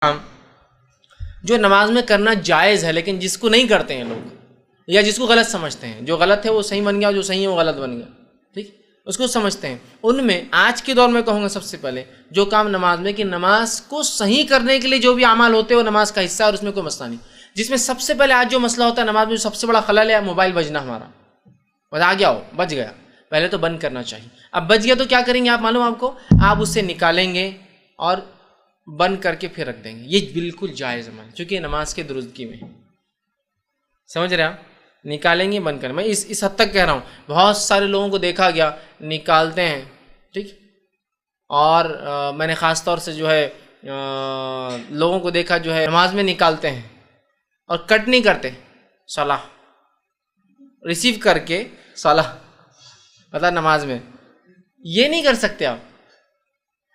کام جو نماز میں کرنا جائز ہے لیکن جس کو نہیں کرتے ہیں لوگ، یا جس کو غلط سمجھتے ہیں، جو غلط ہے وہ صحیح بن گیا، جو صحیح ہے وہ غلط بن گیا، ٹھیک، اس کو سمجھتے ہیں، ان میں آج کے دور میں کہوں گا سب سے پہلے جو کام نماز میں کہ نماز کو صحیح کرنے کے لیے جو بھی اعمال ہوتے ہیں وہ نماز کا حصہ ہے اور اس میں کوئی مسئلہ نہیں، جس میں سب سے پہلے آج جو مسئلہ ہوتا ہے نماز میں جو سب سے بڑا خلل ہے موبائل بجنا، ہمارا بتا گیا ہو، بج گیا، پہلے تو بند کرنا چاہیے، اب بج گیا تو کیا کریں گے آپ معلوم آپ کو، آپ اسے نکالیں گے اور بند کر کے پھر رکھ دیں گے، یہ بالکل جائز عمل ہے چونکہ نماز کے درستگی میں، سمجھ رہے آپ، نکالیں گے بند کریں، میں اس حد تک کہہ رہا ہوں، بہت سارے لوگوں کو دیکھا گیا نکالتے ہیں، ٹھیک، اور میں نے خاص طور سے جو ہے لوگوں کو دیکھا جو ہے نماز میں نکالتے ہیں اور کٹ نہیں کرتے، صلاح ریسیو کر کے صلاح پتہ نماز میں، یہ نہیں کر سکتے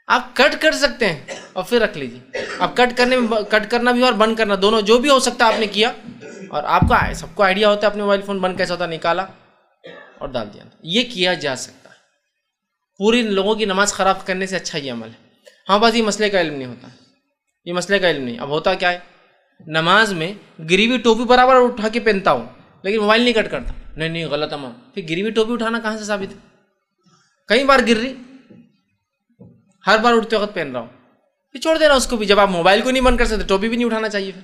آپ کٹ کر سکتے ہیں اور پھر رکھ لیجیے، اب کٹ کرنا بھی اور بند کرنا دونوں جو بھی ہو سکتا ہے آپ نے کیا، اور آپ کا سب کو آئیڈیا ہوتا ہے اپنے موبائل فون بند کیسا ہوتا ہے، نکالا اور ڈال دیا، یہ کیا جا سکتا ہے، پوری لوگوں کی نماز خراب کرنے سے اچھا یہ عمل ہے، ہاں بس یہ مسئلے کا علم نہیں ہوتا، یہ مسئلے کا علم نہیں، اب ہوتا کیا ہے نماز میں گری ہوئی ٹوپی برابر اٹھا کے پہنتا ہوں لیکن موبائل نہیں کٹ کرتا، نہیں غلط عمل، پھر گری ہوئی ٹوپی اٹھانا کہاں سے ثابت ہے، کئی بار گر رہی، ہر بار اٹھتے وقت پہن رہا ہوں، پھر چھوڑ دینا اس کو بھی، جب آپ موبائل کو نہیں بند کر سکتے ٹوپی بھی نہیں اٹھانا چاہیے، پھر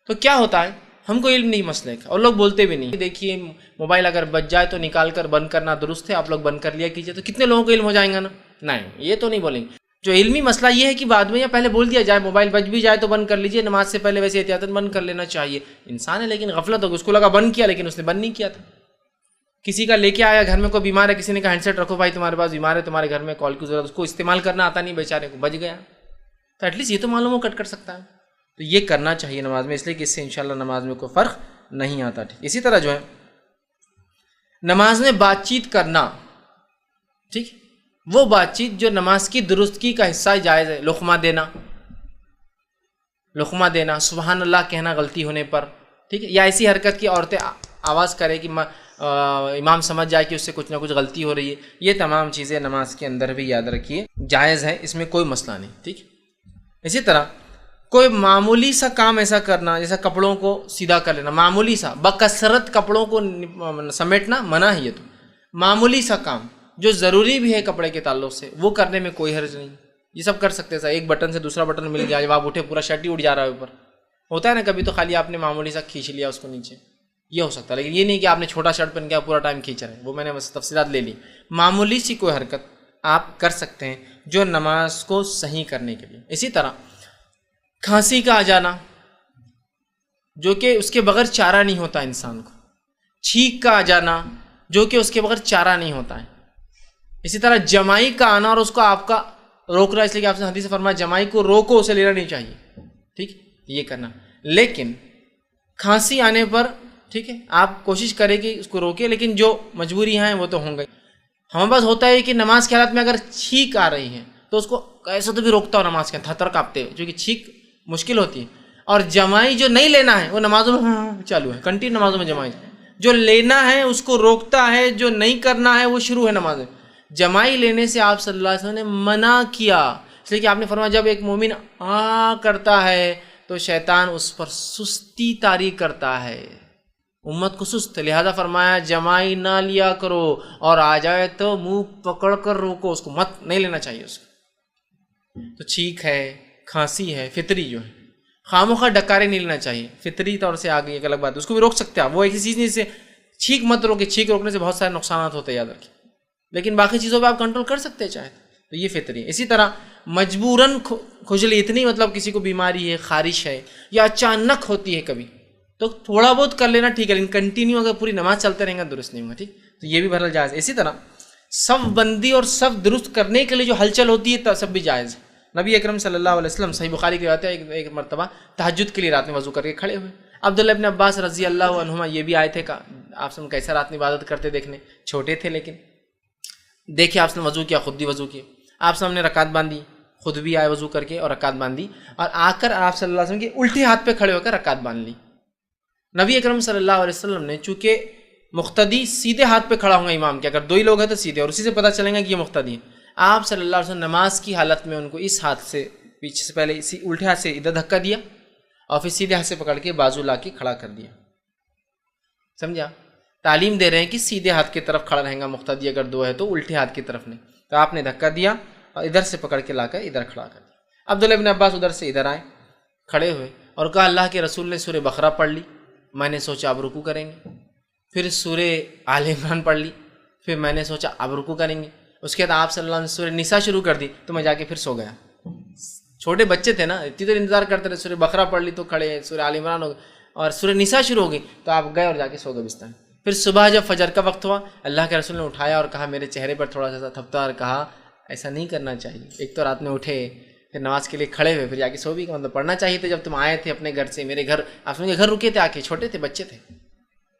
تو کیا ہوتا ہے ہم کو علم نہیں مسئلے کا اور لوگ بولتے بھی نہیں، دیکھیے موبائل اگر بچ جائے تو نکال کر بند کرنا درست ہے، آپ لوگ بند کر لیا کیجئے، تو کتنے لوگوں کو علم ہو جائیں گا نا، نہیں یہ تو نہیں بولیں گے، جو علمی مسئلہ یہ ہے کہ بعد میں یا پہلے بول دیا جائے موبائل بچ بھی جائے تو بند کر لیجئے، نماز سے پہلے ویسے احتیاطاً بند کر لینا چاہیے، انسان ہے لیکن غفلت ہوگی، اس کو لگا بند کیا لیکن اس نے بند نہیں کیا تھا، کسی کا لے کے آیا گھر میں کوئی بیمار ہے، کسی نے کہا ہینڈ سیٹ رکھو بھائی تمہارے پاس بیمار ہے تمہارے گھر میں کال کی ضرورت، اس کو استعمال کرنا آتا نہیں بیچارے کو، بچ گیا، تو ایٹ لیسٹ یہ تو معلوم ہو کٹ کر سکتا ہے، تو یہ کرنا چاہیے نماز میں، اس لیے کہ اس سے انشاءاللہ نماز میں کوئی فرق نہیں آتا، ٹھیک، اسی طرح جو ہے نماز میں بات چیت کرنا، ٹھیک، وہ بات چیت جو نماز کی درستگی کا حصہ جائز ہے، لقمہ دینا، سبحان اللہ کہنا غلطی ہونے پر، ٹھیک ہے، یا ایسی حرکت کی عورتیں آواز کرے کہ امام سمجھ جائے کہ اس سے کچھ نہ کچھ غلطی ہو رہی ہے، یہ تمام چیزیں نماز کے اندر بھی یاد رکھیے جائز ہے، اس میں کوئی مسئلہ نہیں، ٹھیک، اسی طرح کوئی معمولی سا کام ایسا کرنا جیسا کپڑوں کو سیدھا کر لینا، معمولی سا بکثرت کپڑوں کو سمیٹنا منع ہے، یہ تو معمولی سا کام جو ضروری بھی ہے کپڑے کے تعلق سے وہ کرنے میں کوئی حرج نہیں، یہ سب کر سکتے ہیں، ایک بٹن سے دوسرا بٹن مل گیا، جب آپ اٹھے پورا شرٹ ہی اٹھ جا رہا ہے اوپر، ہوتا ہے نا کبھی، تو خالی آپ نے معمولی سا کھینچ لیا اس کو نیچے، یہ ہو سکتا ہے، لیکن یہ نہیں کہ آپ نے چھوٹا شرٹ پہن کے پورا ٹائم کھینچ رہے ہیں، وہ میں نے بس تفصیلات لے لی، معمولی سی کوئی حرکت آپ کر سکتے ہیں جو نماز کو صحیح کرنے کے لیے، اسی طرح کھانسی کا آ جانا جو کہ اس کے بغیر چارہ نہیں ہوتا انسان کو، چھینک کا آ جانا جو کہ اس کے بغیر چارہ نہیں ہوتا ہے، اسی طرح جمائی کا آنا اور اس کو آپ کا روکنا، اس لیے کہ آپ نے حدیث سے فرمایا جمائی کو روکو، اسے لینا نہیں چاہیے، ٹھیک، یہ کرنا، لیکن کھانسی آنے پر ٹھیک ہے آپ کوشش کریں کہ اس کو روکے، لیکن جو مجبوری ہیں وہ تو ہوں گے، ہمارے پاس ہوتا ہے کہ نماز کے حالات میں اگر چھینک آ رہی ہے تو اس کو ایسا تو بھی روکتا ہو نماز کے تھر کانپتے ہوئے، جو کہ چھینک مشکل ہوتی ہے، اور جمائی جو نہیں لینا ہے وہ نمازوں میں چالو ہے، کنٹینیو نمازوں میں جمائی، جو لینا ہے اس کو روکتا ہے، جو نہیں کرنا ہے وہ شروع ہے نماز میں، جمائی لینے سے آپ صلی اللہ علیہ وسلم نے منع کیا، اس لیے کہ آپ نے فرمایا جب ایک مومن کرتا ہے تو شیطان اس پر سستی طاری کرتا ہے، امت کو سست، لہذا فرمایا جمائی نہ لیا کرو، اور آ جائے تو منہ پکڑ کر روکو، اس کو مت نہیں لینا چاہیے اس کو، تو چھینک ہے، کھانسی ہے، فطری جو ہے، خاموخواہ ڈکارے نہیں لینا چاہیے، فطری طور سے آگے ایک الگ بات ہے، اس کو بھی روک سکتے ہیں آپ، وہ ایسی چیز نہیں، سے چھینک مت روکے، چھینک روکنے سے بہت سارے نقصانات ہوتے ہیں یاد رکھیں، لیکن باقی چیزوں پہ آپ کنٹرول کر سکتے ہیں چاہے تو یہ فطری ہے، اسی طرح مجبوراً کھجلی، اتنی مطلب کسی کو بیماری ہے، خارش ہے، یا اچانک ہوتی ہے کبھی، تو تھوڑا بہت کر لینا ٹھیک ہے، لیکن کنٹینیو اگر پوری نماز چلتے رہیں گا درست نہیں ہوگا، ٹھیک، تو یہ بھی بہرحال جائز ہے، اسی طرح صف بندی اور صف درست کرنے کے لیے جو ہلچل ہوتی ہے سب بھی جائز ہے، نبی اکرم صلی اللہ علیہ وسلم صحیح بخاری کی روایت ہے، ایک مرتبہ تہجد کے لیے رات میں وضو کر کے کھڑے ہوئے، عبداللہ ابن عباس رضی اللہ عنہما یہ بھی آئے تھے، آپ سے کیسا رات میں عبادت کرتے دیکھنے، چھوٹے تھے لیکن دیکھے آپ نے وضو کیا، خود بھی وضو کیا، آپ نے رکعت باندھی، خود بھی آئے وضو کر کے اور رکعت باندھی، اور آ کر آپ صلی اللہ علیہ وسلم کے الٹے ہاتھ پہ کھڑے ہو کر رکعت باندھ لی، نبی اکرم صلی اللہ علیہ وسلم نے چونکہ مقتدی سیدھے ہاتھ پہ کھڑا ہوں گا امام کے، اگر دو ہی لوگ ہیں تو سیدھے، اور اسی سے پتہ چلیں گا کہ یہ مقتدی ہے، آپ صلی اللہ علیہ وسلم نماز کی حالت میں ان کو اس ہاتھ سے پیچھے سے پہلے الٹے ہاتھ سے ادھر دھکا دیا اور پھر سیدھے ہاتھ سے پکڑ کے بازو لا کے کھڑا کر دیا. سمجھا؟ تعلیم دے رہے ہیں کہ سیدھے ہاتھ کی طرف کھڑا رہیں گا مقتدی اگر دو ہے تو، الٹے ہاتھ کی طرف نہیں. تو آپ نے دھکا دیا اور ادھر سے پکڑ کے لا کر ادھر کھڑا کر دیا. عبداللہ ابن عباس ادھر سے ادھر آئے، کھڑے ہوئے اور کہا اللہ کے رسول نے سورہ بقرہ پڑھ لی، میں نے سوچا اب رکوع کریں گے. پھر سورہ آل عمران پڑھ لی، پھر میں نے سوچا اب رکوع کریں گے. اس کے بعد آپ صلی اللہ علیہ وسلم نے سورہ نساء شروع کر دی تو میں جا کے پھر سو گیا. چھوٹے بچے تھے نا، اتنی دیر انتظار کرتے رہے، سورہ بقرہ پڑھ لی تو کھڑے، سورہ آل عمران ہو گئی اور سورہ نساء شروع ہو گئی تو آپ گئے اور جا کے سو گئے بستر میں. پھر صبح جب فجر کا وقت ہوا اللہ کے رسول نے اٹھایا اور کہا، میرے چہرے پر تھوڑا سا تھپتا اور کہا ایسا نہیں کرنا چاہیے. ایک تو رات میں اٹھے، پھر نماز کے لیے کھڑے ہوئے، پھر جا کے سو بھی. مطلب پڑھنا چاہیے تھا جب تم آئے تھے اپنے گھر سے. میرے گھر آپ کے گھر رکے تھے، آ کے چھوٹے تھے، بچے تھے،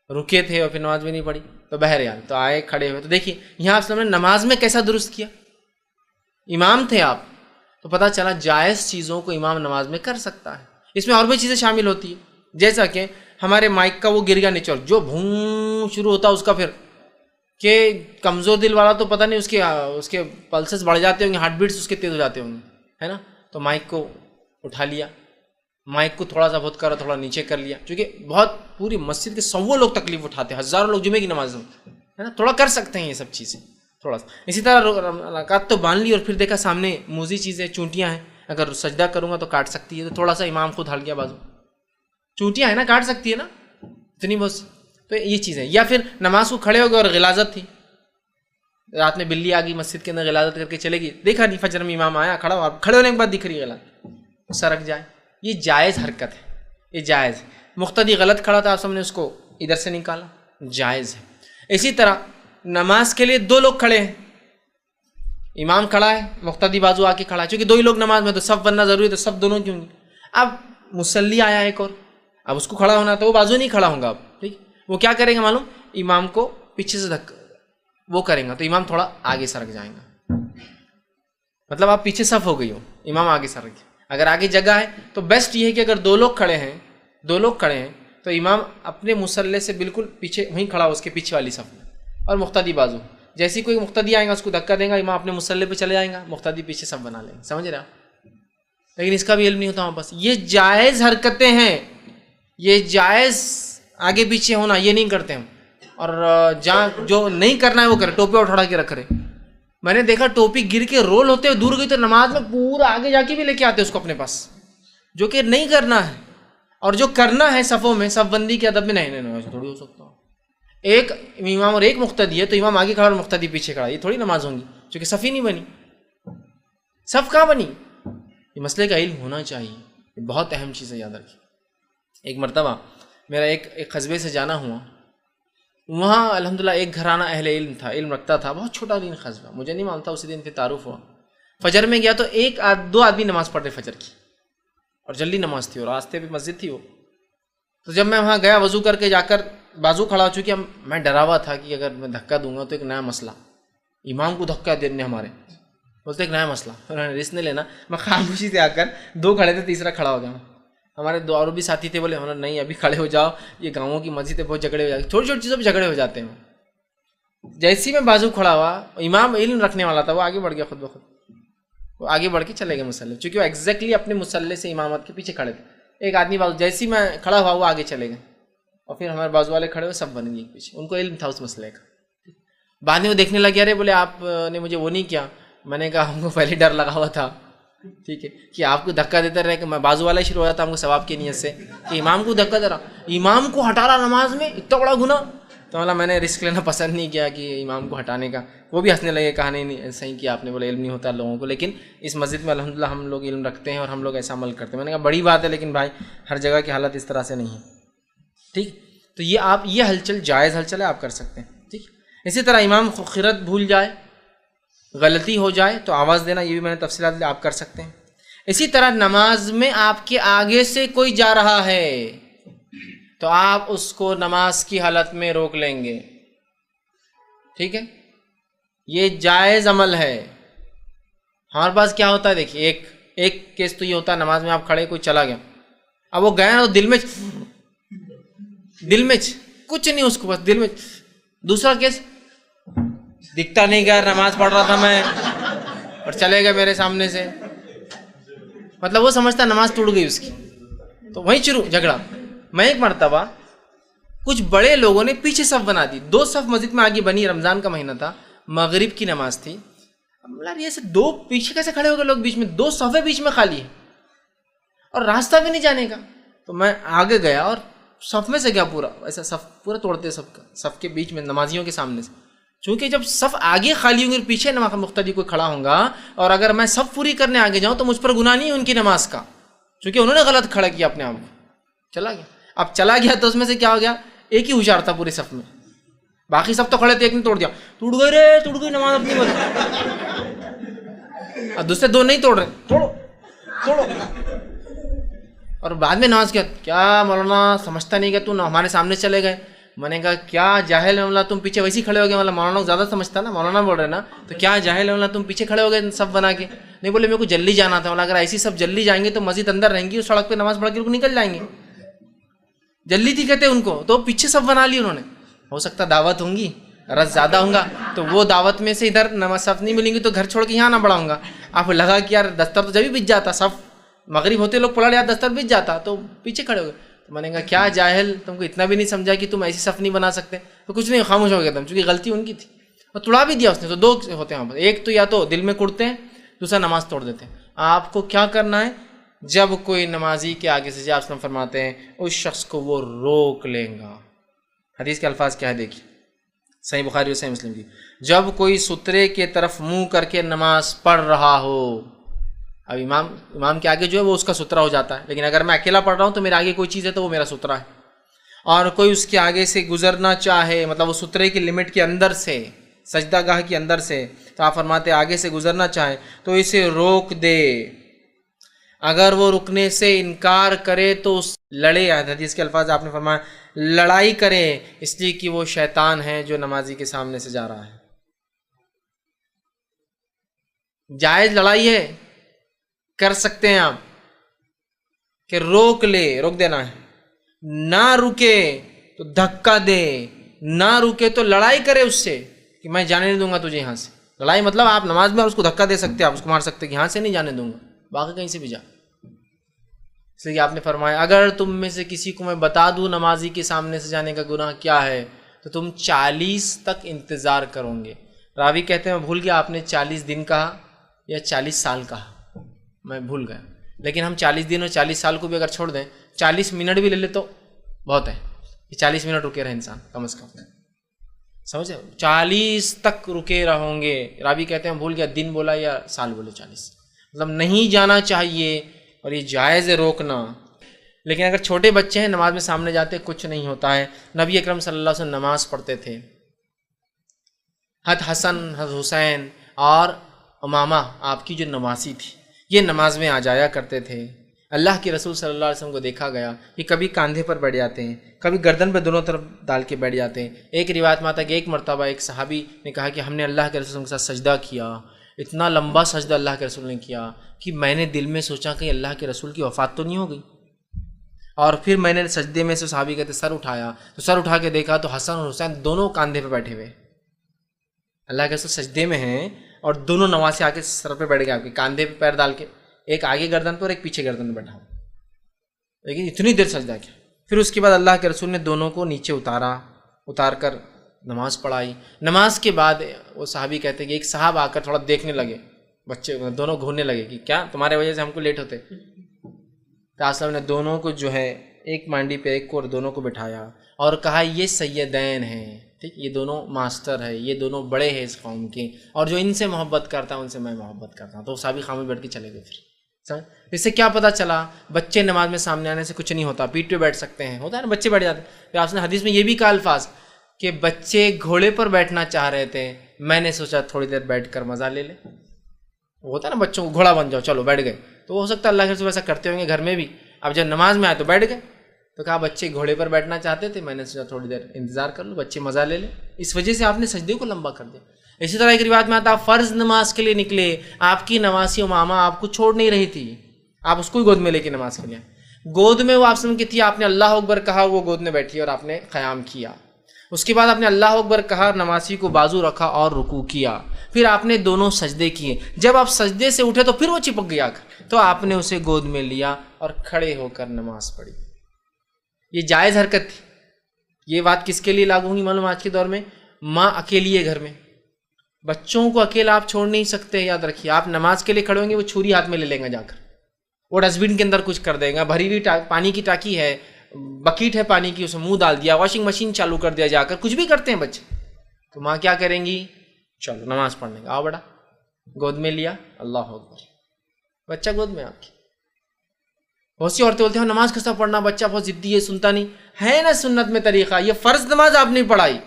رکے تھے اور پھر نماز بھی نہیں پڑھی. تو بہرحال تو آئے کھڑے ہوئے. تو دیکھیے یہاں آپ نے نماز میں کیسا درست کیا. امام تھے آپ تو پتہ چلا جائز چیزوں کو امام نماز میں کر سکتا ہے. اس میں اور بھی چیزیں شامل ہوتی ہیں، جیسا کہ ہمارے مائک کا وہ گر گیا نیچے، جو بھون شروع ہوتا ہے اس کا، پھر کہ کمزور دل والا تو پتہ نہیں اس کے پلسز بڑھ جاتے ہوں گے، ہارٹ بیٹس اس کے تیز ہو جاتے ہوں گے، ہے نا. تو مائک کو اٹھا لیا، مائک کو تھوڑا سا بہت کرا، تھوڑا نیچے کر لیا، کیونکہ بہت پوری مسجد کے 100 لوگ تکلیف اٹھاتے ہیں، ہزاروں لوگ جمعے کی نماز میں، ہے نا. تھوڑا کر سکتے ہیں یہ سب چیزیں تھوڑا سا. اسی طرح رکعت تو باندھ لی اور پھر دیکھا سامنے موزی چیزیں، چونٹیاں ہیں، اگر سجدہ کروں گا تو کاٹ سکتی ہے، تو تھوڑا سا امام خود ہل گیا بازو، چونٹیاں ہیں نا، کاٹ سکتی ہے نا اتنی بہت. تو یہ چیزیں. یا پھر نماز کو کھڑے ہو گئے اور غلاظت تھی، رات میں بلی آ گئی مسجد کے اندر، غلاظت کر کے چلے گی، دیکھا نہیں فجر میں امام آیا کھڑا ہوا، کھڑے ہونے کے بعد دکھ رہی غلاظت، سرک جائے. یہ جائز حرکت ہے، یہ جائز ہے. مقتدی غلط کھڑا تھا، آپ سب نے اس کو ادھر سے نکالا، جائز ہے. اسی طرح نماز کے لیے 2 لوگ کھڑے ہیں، امام کھڑا ہے، مقتدی بازو آ کے کھڑا ہے، چونکہ 2 ہی لوگ نماز میں تو صف بننا ضروری ہے، تو صف دونوں کی ہوں گی. اب مصلی آیا ایک اور، اب اس کو کھڑا ہونا تو وہ بازو نہیں کھڑا ہوں گا. اب ٹھیک، وہ کیا کریں گے معلوم، امام کو پیچھے سے دھکا وہ کریں گا تو امام تھوڑا آگے سرک جائیں گا. مطلب آپ پیچھے صف ہو گئی ہو، امام آگے سرک گیا. اگر آگے جگہ ہے تو بیسٹ یہ ہے کہ اگر 2 لوگ کھڑے ہیں تو امام اپنے مصلی سے بالکل پیچھے وہیں کھڑا ہو، اس کے پیچھے والی صف میں، اور مقتدی بازو. جیسی کوئی مقتدی آئے گا اس کو دھکا دیں گا، امام اپنے مصلی پہ چلے جائیں گا، مقتدی پیچھے صف بنا لیں گے. سمجھ رہے آپ؟ لیکن اس کا بھی علم نہیں ہوتا ہوں. بس یہ جائز حرکتیں ہیں، یہ جائز آگے پیچھے ہونا یہ نہیں کرتے ہم. اور جہاں جو نہیں کرنا ہے وہ کرے، ٹوپی اٹھا کے رکھ رہے. میں نے دیکھا ٹوپی گر کے رول ہوتے ہوئے دور گئی تو نماز میں پورا آگے جا کے بھی لے کے آتے اس کو اپنے پاس، جو کہ نہیں کرنا ہے. اور جو کرنا ہے صفوں میں، صف بندی کے ادب میں، نہیں ایسا تھوڑی ہو سکتا. ایک امام اور ایک مقتدی ہے تو امام آگے کھڑا اور مقتدی پیچھے کھڑا، یہ تھوڑی نماز ہوں گی، چونکہ صف ہی نہیں بنی. صف کہاں بنی؟ یہ مسئلے کا علم ہونا چاہیے، یہ بہت اہم چیز ہے، یاد رکھیے. ایک مرتبہ میرا ایک قصبے سے جانا ہوا، وہاں الحمدللہ ایک گھرانہ اہل علم تھا، علم رکھتا تھا، بہت چھوٹا دن قصبہ، مجھے نہیں معلوم تھا، اسی دن پھر تعارف ہوا. فجر میں گیا تو 2 آدمی نماز پڑھ رہے فجر کی، اور جلدی نماز تھی اور راستے پہ مسجد تھی وہ. تو جب میں وہاں گیا وضو کر کے جا کر بازو کھڑا ہو چکی، میں ڈرا ہوا تھا کہ اگر میں دھکا دوں گا تو ایک نیا مسئلہ، امام کو دھکا دینے ہمارے بولتے ایک نیا مسئلہ، انہوں نے رسک نہیں لینا. میں خاموشی سے آ کر 2 کھڑے تھے، تیسرا کھڑا ہو گیا. ہمارے 2 اور بھی ساتھی تھے، بولے نہیں ابھی کھڑے ہو جاؤ، یہ گاؤں کی مسجد ہے، بہت جھگڑے ہو جاتے ہیں، چھوٹی چھوٹی چیزوں پہ جھگڑے ہو جاتے ہیں. جیسی میں بازو کھڑا ہوا، امام علم رکھنے والا تھا، وہ آگے بڑھ گیا خود بخود، وہ آگے بڑھ کے چلے گئے مصلی، چونکہ وہ ایگزیکٹلی اپنے مصلی سے امامت کے پیچھے کھڑے تھے. ایک آدمی بازو جیسی میں کھڑا ہوا وہ آگے چلے گئے، اور پھر ہمارے بازو والے کھڑے ہوئے، سب بن گئے پیچھے. ان کو علم تھا اس مسئلے کا. بعد میں وہ دیکھنے لگے، ارے بولے آپ نے مجھے وہ نہیں کیا. میں نے کہا ہم کو پہلے ڈر لگا ہوا تھا، ٹھیک ہے، کہ آپ کو دھکا دیتا رہے، کہ میں بازو والا شروع ہو جاتا ہم کو ثواب کی نیت سے، کہ امام کو دھکا دے رہا، امام کو ہٹا رہا نماز میں، اتنا بڑا گناہ. تو میں نے رسک لینا پسند نہیں کیا کہ امام کو ہٹانے کا. وہ بھی ہنسنے لگے، کہا نہیں صحیح کیا آپ نے، بولے علم نہیں ہوتا لوگوں کو، لیکن اس مسجد میں الحمدللہ ہم لوگ علم رکھتے ہیں اور ہم لوگ ایسا عمل کرتے ہیں. میں نے کہا بڑی بات ہے، لیکن بھائی ہر جگہ کی حالت اس طرح سے نہیں ہے، ٹھیک. تو یہ آپ یہ ہلچل جائز ہلچل ہے، آپ کر سکتے ہیں، ٹھیک. اسی طرح امام خرت بھول جائے، غلطی ہو جائے تو آواز دینا، یہ بھی میں نے تفصیلات آپ کر سکتے ہیں. اسی طرح نماز میں آپ کے آگے سے کوئی جا رہا ہے تو آپ اس کو نماز کی حالت میں روک لیں گے، ٹھیک ہے. یہ جائز عمل ہے. ہمارے پاس کیا ہوتا ہے دیکھیے، ایک کیس تو یہ ہوتا ہے نماز میں آپ کھڑے، کوئی چلا گیا، اب وہ گئے اور دل میں کچھ نہیں، اس کو بس دل میں. دوسرا کیس دکھتا نہیں گیا، نماز پڑھ رہا تھا میں اور چلے گئے میرے سامنے سے، مطلب وہ سمجھتا نماز ٹوٹ گئی اس کی، تو وہیں شروع جھگڑا۔ میں ایک مرتبہ کچھ بڑے لوگوں نے پیچھے صف بنا دی، 2 صف مسجد میں آگے بنی، رمضان کا مہینہ تھا، مغرب کی نماز تھی۔ یار یہ سے 2 پیچھے کیسے کھڑے ہو گئے لوگ، بیچ میں 2 صفیں بیچ میں خالی ہے اور راستہ بھی نہیں جانے کا۔ تو میں آگے گیا اور صف میں سے گیا پورا، ایسا صف پورا توڑتے سب کا، صف کے بیچ میں نمازیوں کے سامنے سے، چونکہ جب صف آگے خالی ہوں گے پیچھے نماز مقتدی کوئی کھڑا ہوں گا، اور اگر میں صف پوری کرنے آگے جاؤں تو مجھ پر گناہ نہیں ہے ان کی نماز کا، چونکہ انہوں نے غلط کھڑا کیا اپنے آپ کو، چلا گیا۔ اب چلا گیا تو اس میں سے کیا ہو گیا، ایک ہی ہوشیار تھا پورے صف میں، باقی سب تو کھڑے تھے، ایک نے توڑ دیا، ٹوٹ گئی رے، ٹوٹ گئی نماز اپنی بس، اور دوسرے 2 نہیں توڑ رہے، توڑو توڑو۔ اور بعد میں نماز کیا مولانا سمجھتا نہیں کہ تو ہمارے سامنے چلے گئے؟ میں نے کہا کیا جاہل ہے مولانا، تم پیچھے ویسے ہی کھڑے ہو گئے، مطلب مولانا زیادہ سمجھتا نا، مولانا بول رہے نا، تو کیا جاہل ہے مولانا، تم پیچھے کھڑے ہو گئے سب بنا کے؟ نہیں بولے میرے کو جلدی جانا تھا، اگر ایسی سب جلدی جائیں گے تو مسجد اندر رہیں گی، اس سڑک پہ نماز پڑھ کے نکل جائیں گے، جلدی تھی کہتے ان کو، تو پیچھے سب بنا لی انہوں نے۔ ہو سکتا دعوت ہوں گی، رس زیادہ ہوں گا، تو وہ دعوت میں سے ادھر نماز صف نہیں ملیں گی تو گھر چھوڑ کے یہاں نہ بڑھاؤں گا۔ آپ لگا کہ یار دستر تو جبھی بچ جاتا، صف مغرب ہوتے لوگ پڑھ لیا دستر بچ جاتا، تو پیچھے کھڑے ہو گئے۔ تو میں نے کہا کیا جاہل، تم کو اتنا بھی نہیں سمجھا کہ تم ایسی صف نہیں بنا سکتے؟ تو کچھ نہیں، خاموش ہو گیا تم، چونکہ غلطی ان کی تھی، اور توڑا بھی دیا اس نے۔ تو 2 ہوتے ہیں وہاں پر، ایک تو یا تو دل میں کڑتے ہیں، دوسرا نماز توڑ دیتے ہیں۔ آپ کو کیا کرنا ہے، جب کوئی نمازی کے آگے سے جا فرماتے ہیں اس شخص کو وہ روک لیں گا۔ حدیث کے الفاظ کیا ہے دیکھیے، صحیح بخاری اور صحیح مسلم کی، جب کوئی سترے کے طرف منہ کر کے نماز پڑھ رہا ہو، اب امام کے آگے جو ہے وہ اس کا سترہ ہو جاتا ہے، لیکن اگر میں اکیلا پڑھ رہا ہوں تو میرے آگے کوئی چیز ہے تو وہ میرا سترہ ہے، اور کوئی اس کے آگے سے گزرنا چاہے، مطلب وہ سترے کی لمٹ کے اندر سے، سجدہ گاہ کے اندر سے، تو آپ فرماتے آگے سے گزرنا چاہے تو اسے روک دے، اگر وہ رکنے سے انکار کرے تو لڑے۔ حدیث کے الفاظ آپ نے فرمایا لڑائی کرے، اس لیے کہ وہ شیطان ہے جو نمازی کے سامنے سے جا رہا ہے۔ جائز لڑائی ہے، کر سکتے ہیں آپ کہ روک لے، روک دینا ہے، نہ رکے تو دھکا دے، نہ رکے تو لڑائی کرے اس سے کہ میں جانے نہیں دوں گا تجھے یہاں سے۔ لڑائی مطلب آپ نماز میں اس کو دھکا دے سکتے ہیں، آپ اس کو مار سکتے ہیں کہ یہاں سے نہیں جانے دوں گا، باقی کہیں سے بھی جا۔ اس لیے آپ نے فرمایا اگر تم میں سے کسی کو میں بتا دوں نمازی کے سامنے سے جانے کا گناہ کیا ہے تو تم 40 تک انتظار کرو گے۔ راوی کہتے ہیں میں بھول گیا آپ نے 40 دن کہا یا 40 سال کہا، میں بھول گیا، لیکن ہم 40 دن اور 40 سال کو بھی اگر چھوڑ دیں، 40 منٹ بھی لے لے تو بہت ہے کہ 40 منٹ رکے رہے انسان کم از کم، سمجھے؟ 40 تک رکے رہوں گے۔ راوی کہتے ہیں بھول گیا دن بولا یا سال بولے، 40 مطلب نہیں جانا چاہیے، اور یہ جائز ہے روکنا۔ لیکن اگر چھوٹے بچے ہیں نماز میں سامنے جاتے کچھ نہیں ہوتا ہے۔ نبی اکرم صلی اللہ علیہ وسلم نماز پڑھتے تھے، حضرت حسن، حضرت حسین اور امامہ آپ کی جو نواسی تھی، یہ نماز میں آ جایا کرتے تھے۔ اللہ کے رسول صلی اللہ علیہ وسلم کو دیکھا گیا کہ کبھی کاندھے پر بیٹھ جاتے ہیں، کبھی گردن پہ دونوں طرف ڈال کے بیٹھ جاتے ہیں۔ ایک روایت میں آتا ہے کہ ایک مرتبہ ایک صحابی نے کہا کہ ہم نے اللہ کے رسول کے ساتھ سجدہ کیا، اتنا لمبا سجدہ اللہ کے رسول نے کیا کہ میں نے دل میں سوچا کہ اللہ کے رسول کی وفات تو نہیں ہو گئی، اور پھر میں نے سجدے میں سے صحابی کہتے سر اٹھایا تو سر اٹھا کے دیکھا تو حسن اور حسین دونوں کاندھے پہ بیٹھے ہوئے، اللہ کے رسول سجدے میں ہیں اور دونوں نواسے آ کے سر پہ بیٹھ گئے، آپ کے کاندھے پہ پیر ڈال کے، ایک آگے گردن پہ اور ایک پیچھے گردن پہ بیٹھا ہوا، لیکن اتنی دیر سجدہ کیا۔ پھر اس کے بعد اللہ کے رسول نے دونوں کو نیچے اتار کر نماز پڑھائی۔ نماز کے بعد وہ صحابی کہتے ہیں کہ ایک صاحب آ کر تھوڑا دیکھنے لگے، بچے دونوں گھورنے لگے کہ کیا تمہارے وجہ سے ہم کو لیٹ ہوتے، تو اسلام نے دونوں کو جو ہے ایک مانڈی پہ ایک کو اور دونوں کو بٹھایا اور کہا یہ سیدین ہیں، ٹھیک، یہ دونوں ماسٹر ہے، یہ دونوں بڑے ہیں اس قوم کے، اور جو ان سے محبت کرتا ہے ان سے میں محبت کرتا ہوں۔ تو صحابی خاموش بیٹھ کے چلے گئے۔ پھر اس سے کیا پتہ چلا، بچے نماز میں سامنے آنے سے کچھ نہیں ہوتا، پیٹ پہ بیٹھ سکتے ہیں، ہوتا ہے نا بچے بیٹھ جاتے ہیں۔ پھر آپ نے حدیث میں یہ بھی کہا الفاظ کہ بچے گھوڑے پر بیٹھنا چاہ رہے تھے، میں نے سوچا تھوڑی دیر بیٹھ کر مزہ لے لے، ہوتا ہے نا بچوں کو گھوڑا بن جاؤ، چلو بیٹھ گئے، تو ہو سکتا ہے اللہ کے رسول ایسا کرتے ہوں گے گھر میں بھی، اب جب نماز میں آئے تو بیٹھ گئے، تو کہا بچے گھوڑے پر بیٹھنا چاہتے تھے، میں نے سوچا تھوڑی دیر انتظار کر لو، بچے مزہ لے لیں، اس وجہ سے آپ نے سجدے کو لمبا کر دیا۔ اسی طرح ایک روایت میں آتا فرض نماز کے لیے نکلے، آپ کی نواسی امامہ آپ کو چھوڑ نہیں رہی تھی، آپ اس کو ہی گود میں لے کے نماز کے لیے، گود میں وہ آپ سن کی تھی، آپ نے اللہ اکبر کہا، وہ گود میں بیٹھی اور آپ نے قیام کیا، اس کے بعد آپ نے اللہ اکبر کہا، نمازی کو بازو رکھا اور رکوع کیا، پھر آپ نے دونوں سجدے کیے، جب آپ سجدے سے اٹھے تو پھر وہ چپک گیا، تو آپ نے اسے گود میں لیا اور کھڑے ہو کر نماز پڑھی. یہ جائز حرکت تھی. یہ بات کس کے لیے لاگو ہوگی معلوم آج کے دور میں؟ ماں اکیلی ہے گھر میں، بچوں کو اکیلا آپ چھوڑ نہیں سکتے. یاد رکھیے، آپ نماز کے لیے کھڑے ہوں گے، وہ چھری ہاتھ میں لے لیں گا جا کر، وہ ڈسٹ بن کے اندر کچھ کر دے گا. بھری ہوئی پانی کی ٹانکی ہے، بکیٹ ہے پانی کی، اسے منہ ڈال دیا، واشنگ مشین چالو کر دیا، جا کر کچھ بھی کرتے ہیں بچے. تو ماں کیا کریں گی؟ چلو نماز پڑھنے کا، آؤ بڑا، گود میں لیا، اللہ اکبر، بچہ گود میں آپ کی. بہت سی عورتیں بولتے ہیں نماز کیسا پڑھنا، بچہ بہت ضدی ہے، سنتا نہیں ہے. نا سنت میں طریقہ، یہ فرض نماز آپ نے پڑھائی.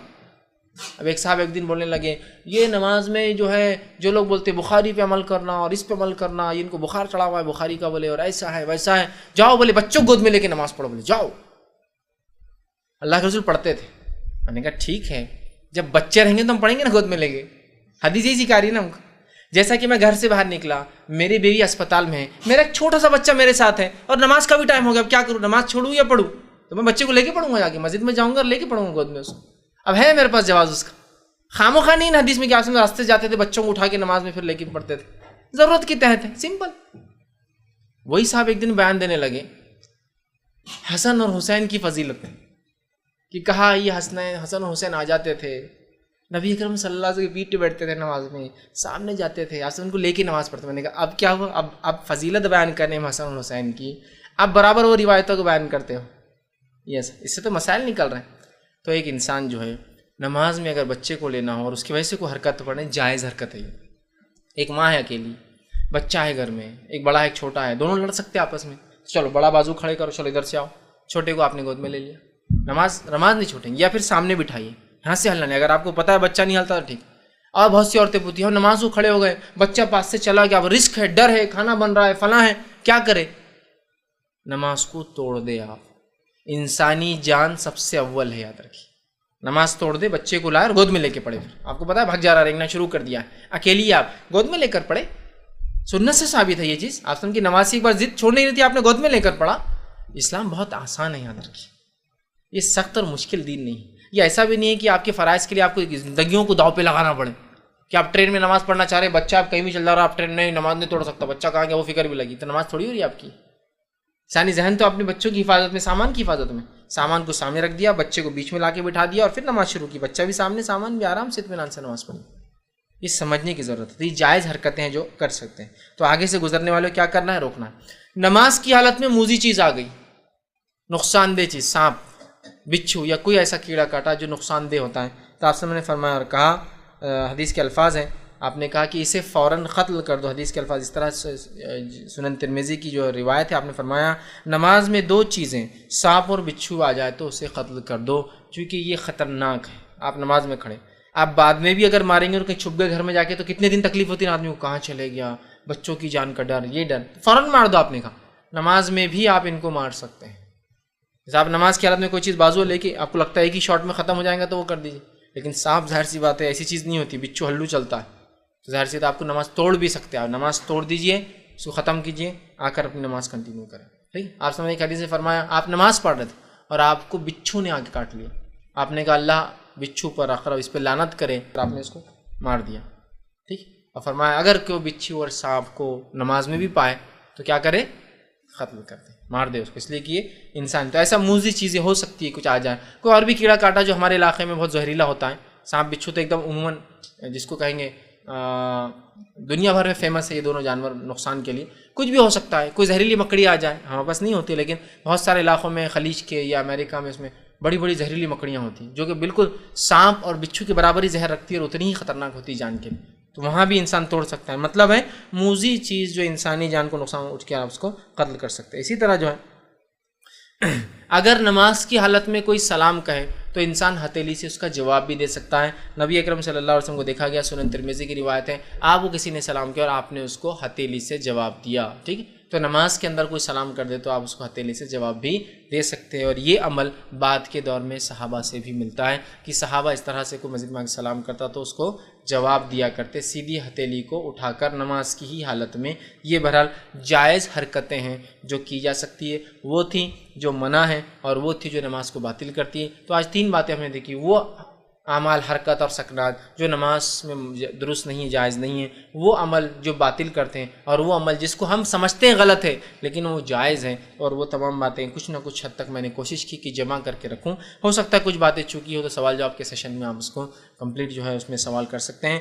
اب ایک صاحب ایک دن بولنے لگے، یہ نماز میں جو ہے جو لوگ بولتے بخاری پہ عمل کرنا اور اس پہ عمل کرنا، ان کو بخار چڑھا ہوا ہے بخاری کا، بولے، اور ایسا ہے ویسا ہے، جاؤ بولے بچوں گود میں لے کے نماز پڑھو، بولے جاؤ. اللہ کے رسول پڑھتے تھے. میں نے کہا ٹھیک ہے، جب بچے رہیں گے تو ہم پڑھیں گے نا گود میں لے کے. حدیث یہی سکھا رہی ہے نا ہم کو. جیسا کہ میں گھر سے باہر نکلا، میری بیوی اسپتال میں ہے، میرا ایک چھوٹا سا بچہ میرے ساتھ ہے، اور نماز کا بھی ٹائم ہو گیا، اب کیا کروں، نماز چھوڑوں یا پڑھوں؟ تو میں بچے کو لے کے پڑھوں گا، جا کے مسجد میں جاؤں گا اور لے کے پڑھوں گا گود میں اس کو. اب ہے میرے پاس جواز اس کا. خاموخواہ نہیں. حدیث میں کیا راستے جاتے تھے بچوں کو اٹھا کے نماز میں پھر لے کے پڑھتے تھے، ضرورت کے تحت ہے، سمپل. وہی صاحب ایک دن بیان دینے لگے حسن اور حسین کی فضیلت کہ کہا یہ حسن اور حسین آ جاتے تھے، نبی اکرم صلی اللہ علیہ وسلم کے پیٹ پہ بیٹھتے تھے نماز میں، سامنے جاتے تھے، حسن کو لے کے نماز پڑھتے. میں نے کہا اب کیا ہوا، اب فضیلت بیان کرنے میں حسن اور حسین کی، اب برابر وہ روایتوں کو بیان کرتے ہو. یس، اس سے تو مسائل نکل رہے ہیں. تو ایک انسان جو ہے نماز میں اگر بچے کو لینا ہو اور اس کی وجہ سے کوئی حرکت پڑھے، جائز حرکت ہے یہ. ایک ماں ہے اکیلی، بچہ ہے گھر میں، ایک بڑا ہے ایک چھوٹا ہے، دونوں لڑ سکتے ہیں آپس میں. چلو بڑا بازو کھڑے کرو، چلو ادھر سے آؤ، چھوٹے کو آپ نے گود میں لے لیا، نماز نہیں چھوٹیں گے. یا پھر سامنے بٹھائیے، یہاں سے ہلنا نہیں. اگر آپ کو پتا ہے بچہ نہیں ہلتا تو ٹھیک. اور بہت سی عورتیں پوچھتی ہیں نماز کو کھڑے ہو گئے، بچہ پاس سے چلا گیا، اب رسک ہے، ڈر ہے، کھانا بن رہا ہے، فلاں ہے، کیا کرے؟ نماز کو توڑ دے آپ. انسانی جان سب سے اول ہے، یاد رکھیے. نماز توڑ دے، بچے کو لائے اور گود میں لے کے پڑھے. پھر آپ کو پتا ہے بھگ جا رہا، رینگنا شروع کر دیا ہے، اکیلی آپ گود میں لے کر پڑھے. سنت سے ثابت ہے یہ چیز. آپ کی نماز کی ایک بار ضد چھوڑ نہیں رہی تھی، آپ نے گود میں لے کر پڑھا. اسلام بہت آسان ہے، یاد رکھیے. یہ سخت اور مشکل دین نہیں. یہ ایسا بھی نہیں ہے کہ آپ کے فرائض کے لیے آپ کو زندگیوں کو داؤ پہ لگانا پڑے کہ آپ ٹرین میں نماز پڑھنا چاہ رہے ہیں، بچہ آپ کہیں بھی چل رہا، آپ ٹرین میں نماز نہیں توڑ سکتا، بچہ کہاں گیا وہ فکر بھی لگی، تو نماز تھوڑی ہو رہی ہے آپ کی. ثانی ذہن تو اپنے بچوں کی حفاظت میں، سامان کی حفاظت میں. سامان کو سامنے رکھ دیا، بچے کو بیچ میں لا کے بٹھا دیا اور پھر نماز شروع کی. بچہ بھی سامنے، سامان بھی آرام سے اطمینان سے نماز پڑھی. یہ سمجھنے کی ضرورت ہے. یہ جائز حرکتیں ہیں جو کر سکتے ہیں. تو آگے سے گزرنے والے کیا کرنا ہے؟ روکنا ہے. نماز کی حالت میں موذی چیز آ گئی، نقصان دہ چیز، سانپ، بچھو یا کوئی ایسا کیڑا کاٹا جو نقصان دہ ہوتا ہے، تو آپ نے فرمایا اور کہا، حدیث کے الفاظ ہیں، آپ نے کہا کہ اسے فوراً قتل کر دو. حدیث کے الفاظ اس طرح، سنن ترمذی کی جو روایت ہے، آپ نے فرمایا نماز میں دو چیزیں، سانپ اور بچھو آ جائے تو اسے قتل کر دو، چونکہ یہ خطرناک ہے. آپ نماز میں کھڑے، آپ بعد میں بھی اگر ماریں گے اور کہیں چھپ گئے گھر میں جا کے تو کتنے دن تکلیف ہوتی ہے آدمی کو، کہاں چلے گیا، بچوں کی جان کا ڈر، یہ ڈر، فوراً مار دو. آپ نے کہا نماز میں بھی آپ ان کو مار سکتے ہیں. جیسے آپ نماز کی حالت میں کوئی چیز بازو لے کے آپ کو لگتا ہے کہ شارٹ میں ختم ہو جائیں گا تو وہ کر دیجیے، لیکن سانپ ظاہر سی بات ہے ایسی چیز نہیں ہوتی، بچھو ہلو چلتا ہے، تو ظاہر سی بات آپ کو نماز توڑ بھی سکتے ہیں. آپ نماز توڑ دیجئے، اس کو ختم کیجئے، آ کر اپنی نماز کنٹینیو کریں. ٹھیک. آپ سمجھے ایک حدیث سے فرمایا آپ نماز پڑھ رہے تھے اور آپ کو بچھو نے آ کے کاٹ لیا، آپ نے کہا اللہ بچھو پر اقرب، اس پہ لعنت کرے، آپ نے اس کو مار دیا. ٹھیک. اور فرمایا اگر کوئی بچھو اور سانپ کو نماز میں بھی پائے تو کیا کرے؟ قتل کر دے، مار دے اس کو، اس لیے کہ یہ انسان. تو ایسا موذی چیزیں ہو سکتی ہے، کچھ آ جائے، کوئی اور بھی کیڑا کاٹا جو ہمارے علاقے میں بہت زہریلا ہوتا ہے. سانپ بچھو تو ایک دم عموماً جس کو کہیں گے دنیا بھر میں فیمس ہے یہ دونوں جانور نقصان کے لیے. کچھ بھی ہو سکتا ہے، کوئی زہریلی مکڑی آ جائے، ہمارے پاس نہیں ہوتی لیکن بہت سارے علاقوں میں، خلیج کے یا امریکہ میں، اس میں بڑی بڑی زہریلی مکڑیاں ہوتی ہیں جو کہ بالکل سانپ اور بچھو کے برابر ہی زہر رکھتی ہے اور اتنی ہی خطرناک ہوتی ہے جان کے لیے. تو وہاں بھی انسان توڑ سکتا ہے. مطلب ہے موذی چیز جو انسانی جان کو نقصان اٹھ کے آپ اس کو قتل کر سکتے ہیں. اسی طرح جو ہے اگر نماز کی حالت میں کوئی سلام کہے تو انسان ہتھیلی سے اس کا جواب بھی دے سکتا ہے. نبی اکرم صلی اللہ علیہ وسلم کو دیکھا گیا، سنن ترمذی کی روایت ہے، آپ کو کسی نے سلام کیا اور آپ نے اس کو ہتھیلی سے جواب دیا. ٹھیک. تو نماز کے اندر کوئی سلام کر دے تو آپ اس کو ہتھیلی سے جواب بھی دے سکتے ہیں. اور یہ عمل بعد کے دور میں صحابہ سے بھی ملتا ہے کہ صحابہ اس طرح سے کوئی مسجد میں سلام کرتا تو اس کو جواب دیا کرتے، سیدھی ہتھیلی کو اٹھا کر نماز کی ہی حالت میں. یہ بہرحال جائز حرکتیں ہیں جو کی جا سکتی ہے. وہ تھیں جو منع ہیں اور وہ تھی جو نماز کو باطل کرتی ہے. تو آج 3 باتیں ہم نے دیکھی. وہ اعمال حرکت اور سکنات جو نماز میں درست نہیں ہے، جائز نہیں ہے، وہ عمل جو باطل کرتے ہیں، اور وہ عمل جس کو ہم سمجھتے ہیں غلط ہے لیکن وہ جائز ہیں، اور وہ تمام باتیں کچھ نہ کچھ حد تک میں نے کوشش کی کہ جمع کر کے رکھوں. ہو سکتا ہے کچھ باتیں چوکی ہو تو سوال جواب کے سیشن میں آپ اس کو کمپلیٹ جو ہے اس میں سوال کر سکتے ہیں.